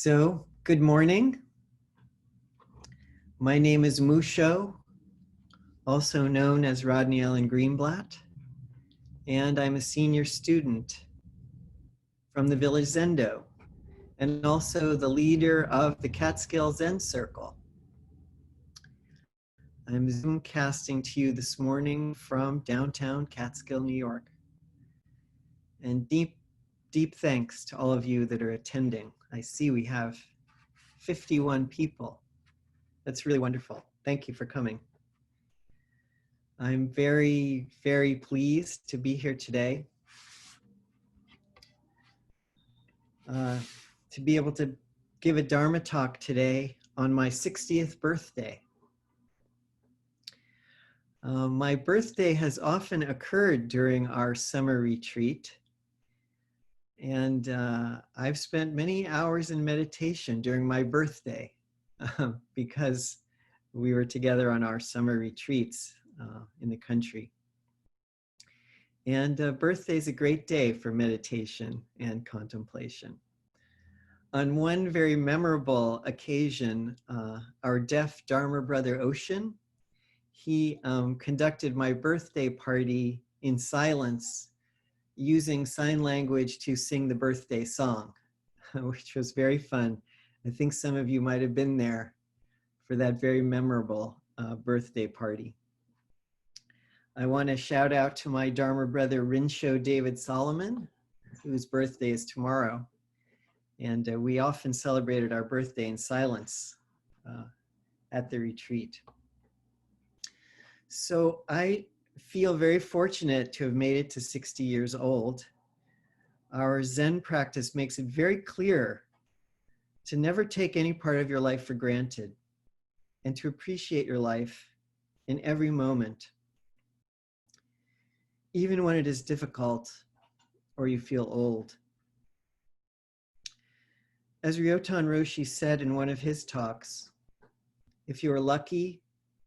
Good morning. My name is Musho, also known as Rodney Greenblat, and I'm a senior student from the Village Zendo, and also the leader of the Catskill Zen Circle. I'm Zoom casting to you this morning from downtown Catskill, New York. And deep thanks to all of you that are attending. I see we have 51 people. That's really wonderful. Thank you for coming. I'm very, very pleased to be here today. To be able to give a Dharma talk today on my 60th birthday. My birthday has often occurred during our summer retreat. And I've spent many hours in meditation during my birthday because we were together on our summer retreats in the country. And birthday is a great day for meditation and contemplation. On one very memorable occasion, our deaf Dharma brother Ocean, he conducted my birthday party in silence using sign language to sing the birthday song, which was very fun. I think some of you might have been there for that very memorable birthday party. I want to shout out to my Dharma brother Rinsho David Solomon, whose birthday is tomorrow. And we often celebrated our birthday in silence at the retreat. So I feel very fortunate to have made it to 60 years old. Our Zen practice makes it very clear to never take any part of your life for granted and to appreciate your life in every moment, even when it is difficult or you feel old. As Ryotan Roshi said in one of his talks, if you are lucky,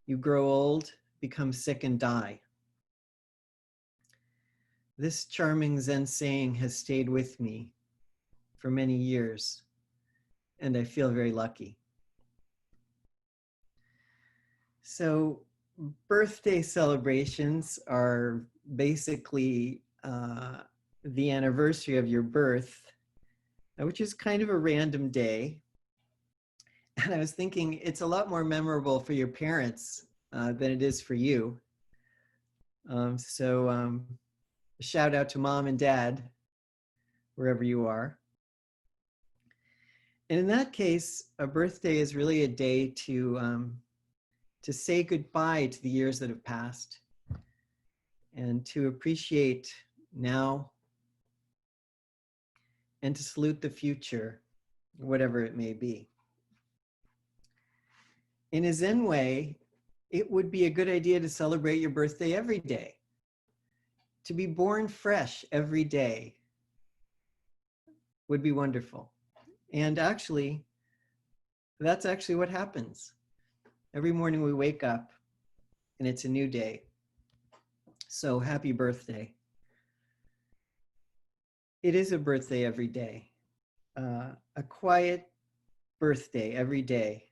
you grow old, become sick, and die. This charming Zen saying has stayed with me for many years, and I feel very lucky. So birthday celebrations are basically the anniversary of your birth, which is kind of a random day. And I was thinking it's a lot more memorable for your parents than it is for you. Shout out to mom and dad, wherever you are. And in that case, a birthday is really a day to say goodbye to the years that have passed and to appreciate now and to salute the future, whatever it may be. In a Zen way, it would be a good idea to celebrate your birthday every day. To be born fresh every day would be wonderful. And actually, that's actually what happens. Every morning we wake up and it's a new day. So happy birthday. It is a birthday every day, a quiet birthday every day,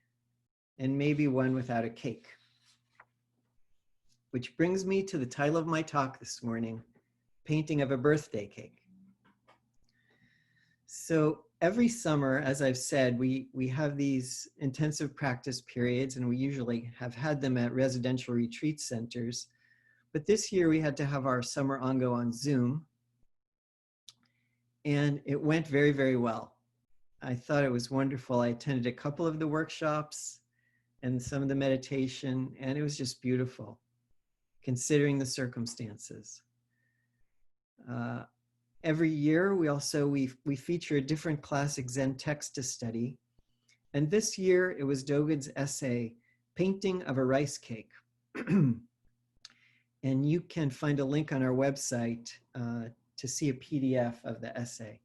and maybe one without a cake. Which brings me to the title of my talk this morning, Painting of a Birthday Cake. So every summer, as I've said, we have these intensive practice periods, and we usually have had them at residential retreat centers. But this year we had to have our summer Ango on Zoom, and it went very, very well. I thought it was wonderful. I attended a couple of the workshops and some of the meditation, and it was just beautiful, considering the circumstances. Every year, we feature a different classic Zen text to study. And this year, it was Dogen's essay, Painting of a Rice Cake. And you can find a link on our website to see a PDF of the essay.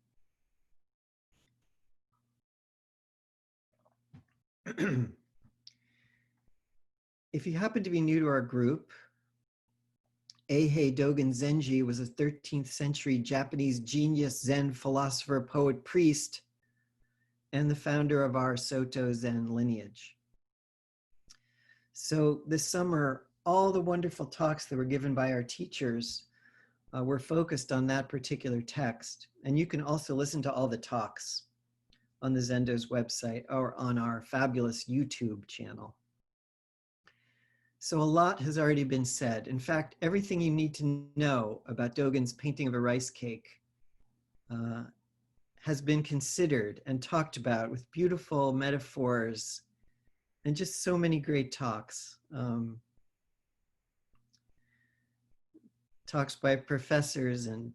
If you happen to be new to our group, Eihei Dogen Zenji was a 13th century Japanese genius Zen philosopher, poet, priest, and the founder of our Soto Zen lineage. So this summer, all the wonderful talks that were given by our teachers were focused on that particular text. And you can also listen to all the talks on the Zendo's website or on our fabulous YouTube channel. So a lot has already been said. In fact, everything you need to know about Dogen's painting of a rice cake has been considered and talked about with beautiful metaphors and just so many great talks. Talks by professors and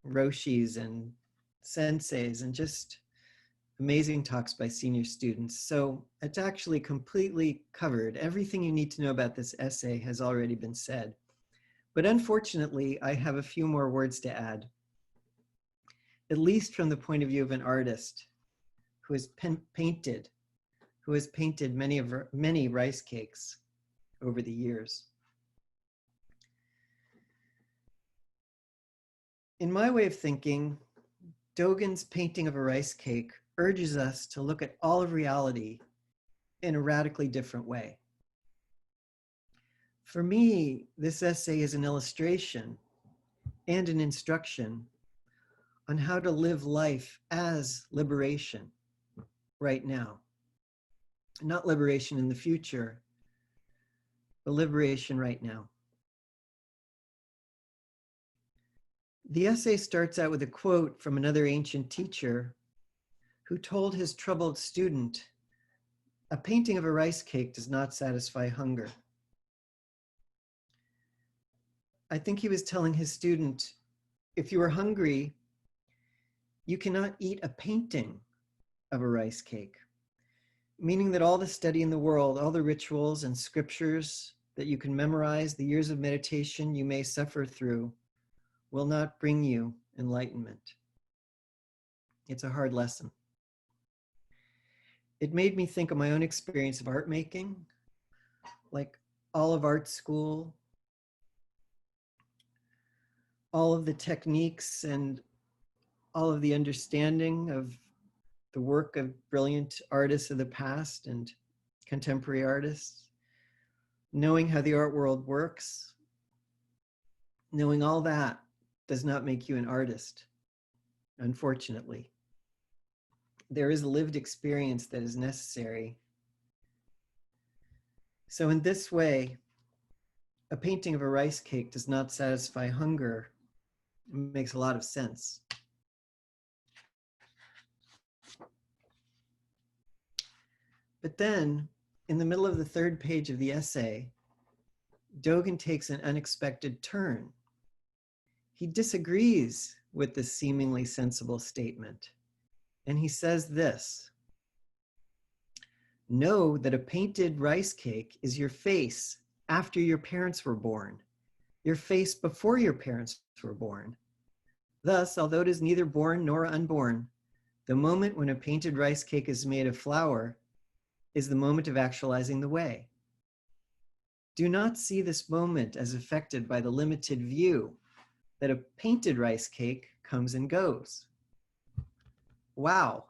roshis and senseis, and just amazing talks by senior students. So it's actually completely covered. Everything you need to know about this essay has already been said. But unfortunately, I have a few more words to add, at least from the point of view of an artist who has painted many rice cakes over the years. In my way of thinking, Dogen's painting of a rice cake urges us to look at all of reality in a radically different way. For me, this essay is an illustration and an instruction on how to live life as liberation right now. Not liberation in the future, but liberation right now. The essay starts out with a quote from another ancient teacher who told his troubled student, "A painting of a rice cake does not satisfy hunger." I think he was telling his student, if you are hungry, you cannot eat a painting of a rice cake, meaning that all the study in the world, all the rituals and scriptures that you can memorize, the years of meditation you may suffer through, will not bring you enlightenment. It's a hard lesson. It made me think of my own experience of art making, like all of art school, all of the techniques and all of the understanding of the work of brilliant artists of the past and contemporary artists, knowing how the art world works, knowing all that does not make you an artist, unfortunately. There is a lived experience that is necessary. So in this way, a painting of a rice cake does not satisfy hunger. It makes a lot of sense. But then, in the middle of the third page of the essay, Dogen takes an unexpected turn. He disagrees with this seemingly sensible statement. And he says this: know that a painted rice cake is your face after your parents were born, your face before your parents were born. Thus, although it is neither born nor unborn, the moment when a painted rice cake is made of flour is the moment of actualizing the way. Do not see this moment as affected by the limited view that a painted rice cake comes and goes. Wow.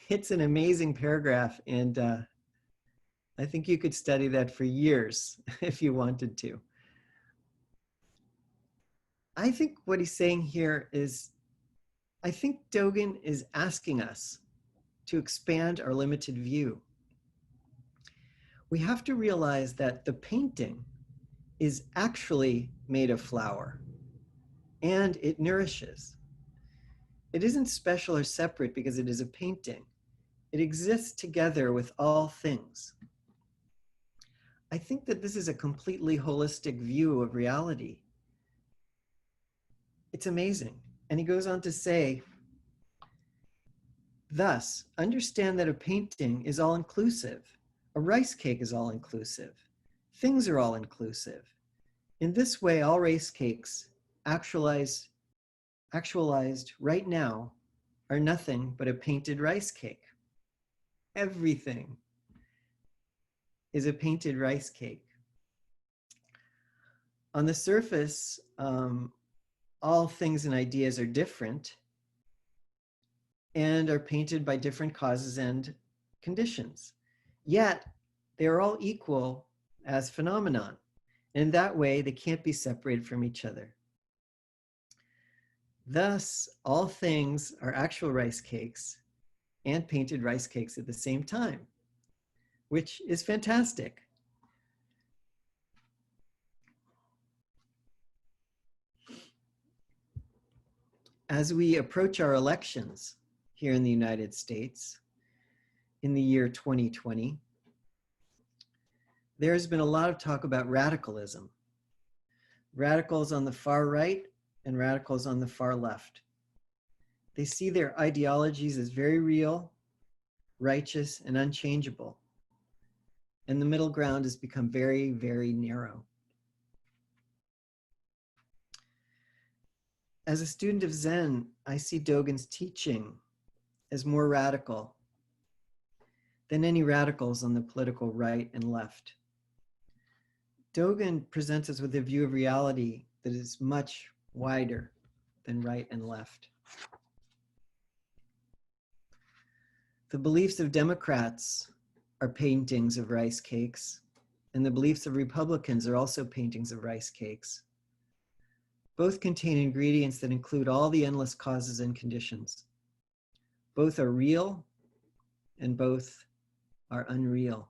It's an amazing paragraph, and I think you could study that for years if you wanted to. I think what he's saying here is, I think Dogen is asking us to expand our limited view. We have to realize that the painting is actually made of flour, and it nourishes. It isn't special or separate because it is a painting. It exists together with all things. I think that this is a completely holistic view of reality. It's amazing. And he goes on to say, thus, understand that a painting is all-inclusive. A rice cake is all-inclusive. Things are all-inclusive. In this way, all rice cakes actualized right now are nothing but a painted rice cake. Everything is a painted rice cake. On the surface, all things and ideas are different. and are painted by different causes and conditions. Yet, they are all equal as phenomenon. In that way, they can't be separated from each other. Thus, all things are actual rice cakes and painted rice cakes at the same time, which is fantastic. As we approach our elections here in the United States in the year 2020, there's been a lot of talk about radicalism. Radicals on the far right and radicals on the far left. They see their ideologies as very real, righteous, and unchangeable. And the middle ground has become very, very narrow. As a student of Zen, I see Dogen's teaching as more radical than any radicals on the political right and left. Dogen presents us with a view of reality that is much wider than right and left. The beliefs of Democrats are paintings of rice cakes, and the beliefs of Republicans are also paintings of rice cakes. Both contain ingredients that include all the endless causes and conditions. Both are real, and both are unreal.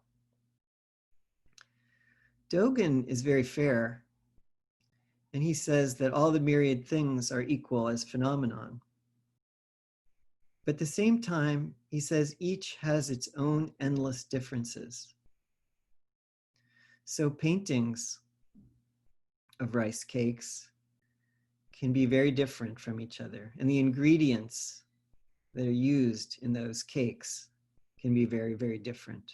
Dogen is very fair, and he says that all the myriad things are equal as phenomenon. But at the same time, he says each has its own endless differences. So paintings of rice cakes can be very different from each other, and the ingredients that are used in those cakes can be very, very different.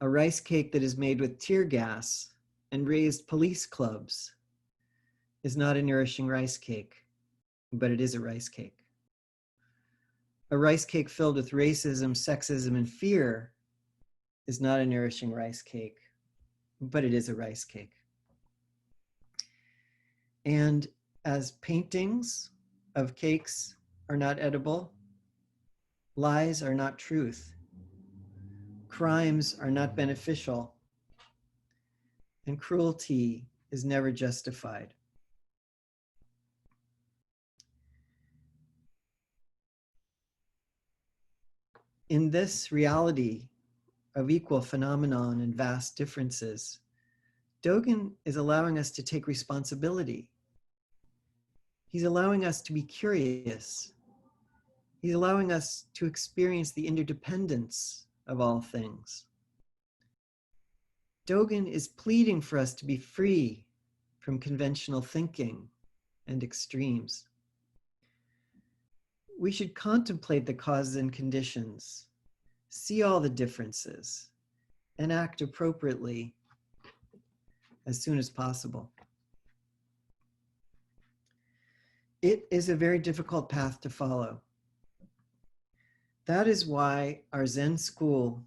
A rice cake that is made with tear gas and raised police clubs is not a nourishing rice cake, but it is a rice cake. A rice cake filled with racism, sexism, and fear is not a nourishing rice cake, but it is a rice cake. And as paintings of cakes are not edible, lies are not truth, crimes are not beneficial, and cruelty is never justified. In this reality of equal phenomenon and vast differences, Dogen is allowing us to take responsibility. He's allowing us to be curious. He's allowing us to experience the interdependence of all things. Dogen is pleading for us to be free from conventional thinking and extremes. We should contemplate the causes and conditions, see all the differences, and act appropriately as soon as possible. It is a very difficult path to follow. That is why our Zen school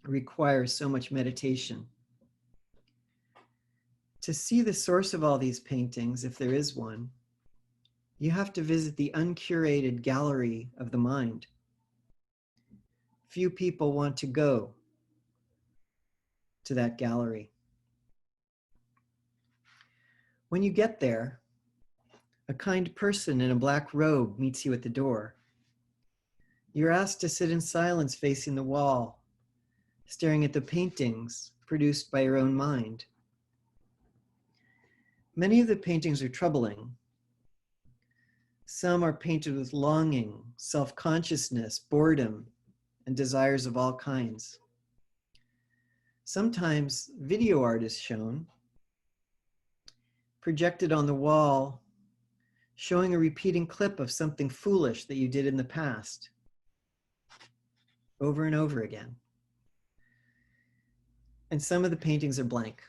requires so much meditation. To see the source of all these paintings, if there is one, you have to visit the uncurated gallery of the mind. Few people want to go to that gallery. When you get there, a kind person in a black robe meets you at the door. You're asked to sit in silence facing the wall, staring at the paintings produced by your own mind. Many of the paintings are troubling. Some are painted with longing, self-consciousness, boredom, and desires of all kinds. Sometimes video art is shown, projected on the wall, showing a repeating clip of something foolish that you did in the past, over and over again. And some of the paintings are blank.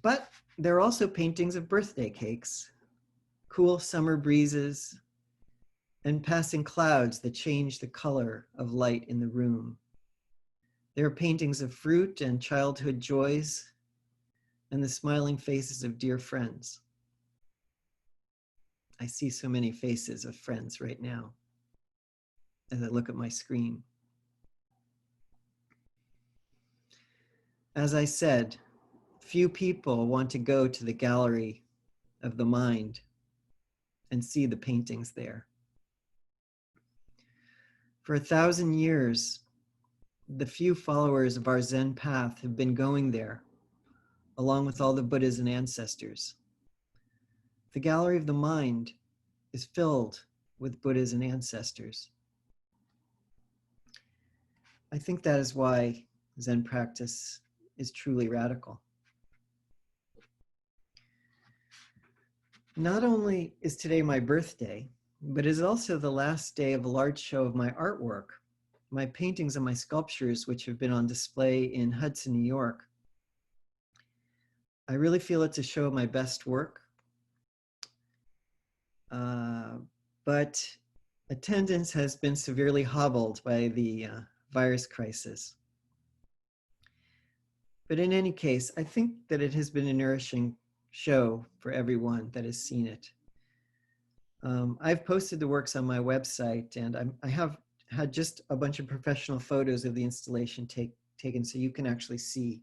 But there are also paintings of birthday cakes, cool summer breezes, and passing clouds that change the color of light in the room. There are paintings of fruit and childhood joys and the smiling faces of dear friends. I see so many faces of friends right now as I look at my screen. As I said, few people want to go to the gallery of the mind and see the paintings there. For 1,000 years, the few followers of our Zen path have been going there, along with all the Buddhas and ancestors. The gallery of the mind is filled with Buddhas and ancestors. I think that is why Zen practice is truly radical. Not only is today my birthday, but it is also the last day of a large show of my artwork, my paintings and my sculptures, which have been on display in Hudson, New York. I really feel it's a show of my best work, but attendance has been severely hobbled by the virus crisis. But in any case, I think that it has been a nourishing show for everyone that has seen it. I've posted the works on my website, and I have had just a bunch of professional photos of the installation taken so you can actually see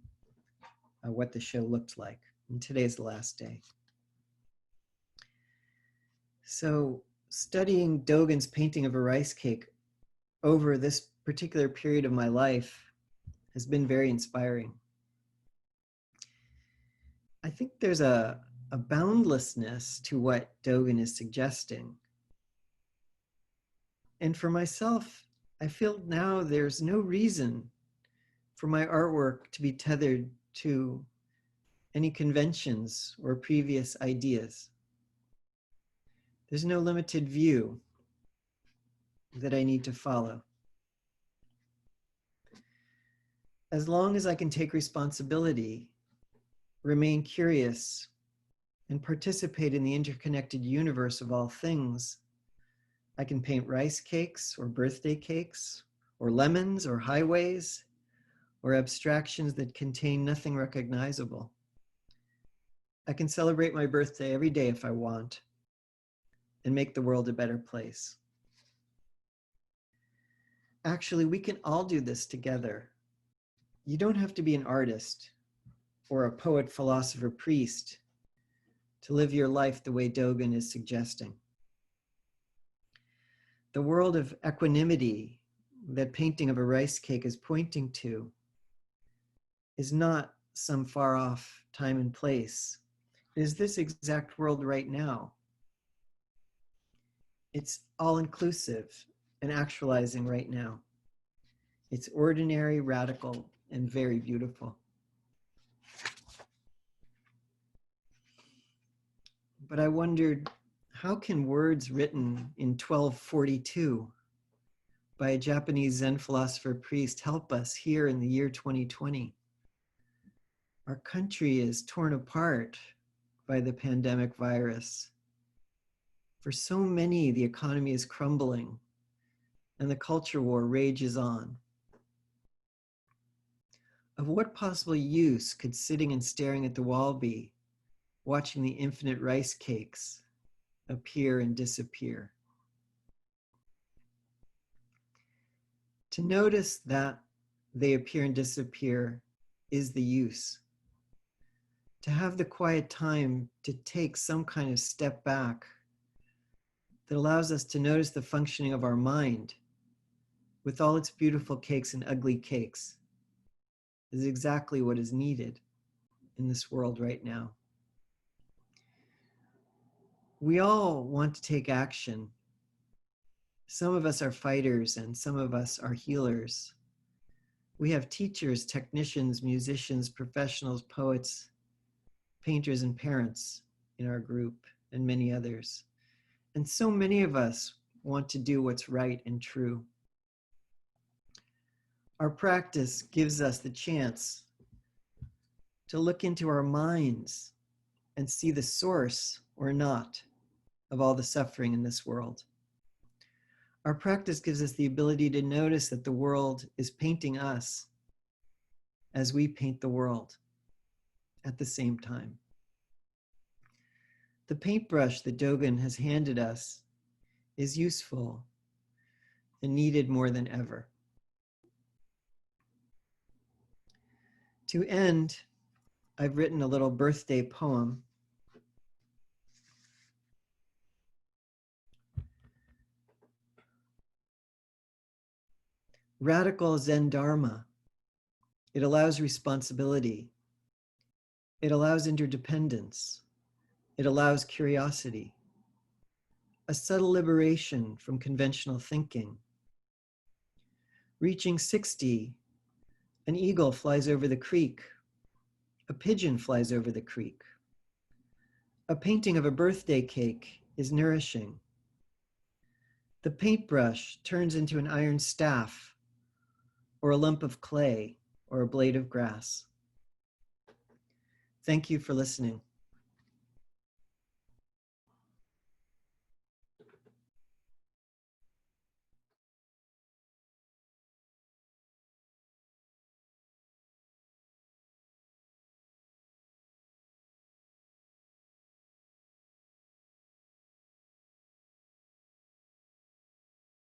what the show looked like. And today is the last day. So studying Dogen's painting of a rice cake over this particular period of my life has been very inspiring. I think there's a boundlessness to what Dogen is suggesting. And for myself, I feel now there's no reason for my artwork to be tethered to any conventions or previous ideas. There's no limited view that I need to follow. As long as I can take responsibility, remain curious, and participate in the interconnected universe of all things, I can paint rice cakes or birthday cakes or lemons or highways or abstractions that contain nothing recognizable. I can celebrate my birthday every day if I want and make the world a better place. Actually, we can all do this together. You don't have to be an artist or a poet, philosopher, priest to live your life the way Dogen is suggesting. The world of equanimity that painting of a rice cake is pointing to is not some far off time and place. It is this exact world right now. It's all inclusive and actualizing right now. It's ordinary, radical, and very beautiful. But I wondered, how can words written in 1242 by a Japanese Zen philosopher priest help us here in the year 2020? Our country is torn apart by the pandemic virus. For so many, the economy is crumbling and the culture war rages on. Of what possible use could sitting and staring at the wall be, watching the infinite rice cakes appear and disappear? To notice that they appear and disappear is the use. To have the quiet time to take some kind of step back that allows us to notice the functioning of our mind with all its beautiful cakes and ugly cakes is exactly what is needed in this world right now. We all want to take action. Some of us are fighters and some of us are healers. We have teachers, technicians, musicians, professionals, poets, painters, and parents in our group, and many others. And so many of us want to do what's right and true. Our practice gives us the chance to look into our minds and see the source or not of all the suffering in this world. Our practice gives us the ability to notice that the world is painting us as we paint the world at the same time. The paintbrush that Dogen has handed us is useful and needed more than ever. To end, I've written a little birthday poem. Radical Zen Dharma. It allows responsibility. It allows interdependence. It allows curiosity. A subtle liberation from conventional thinking. Reaching 60, an eagle flies over the creek. A pigeon flies over the creek. A painting of a birthday cake is nourishing. The paintbrush turns into an iron staff, or a lump of clay, or a blade of grass. Thank you for listening.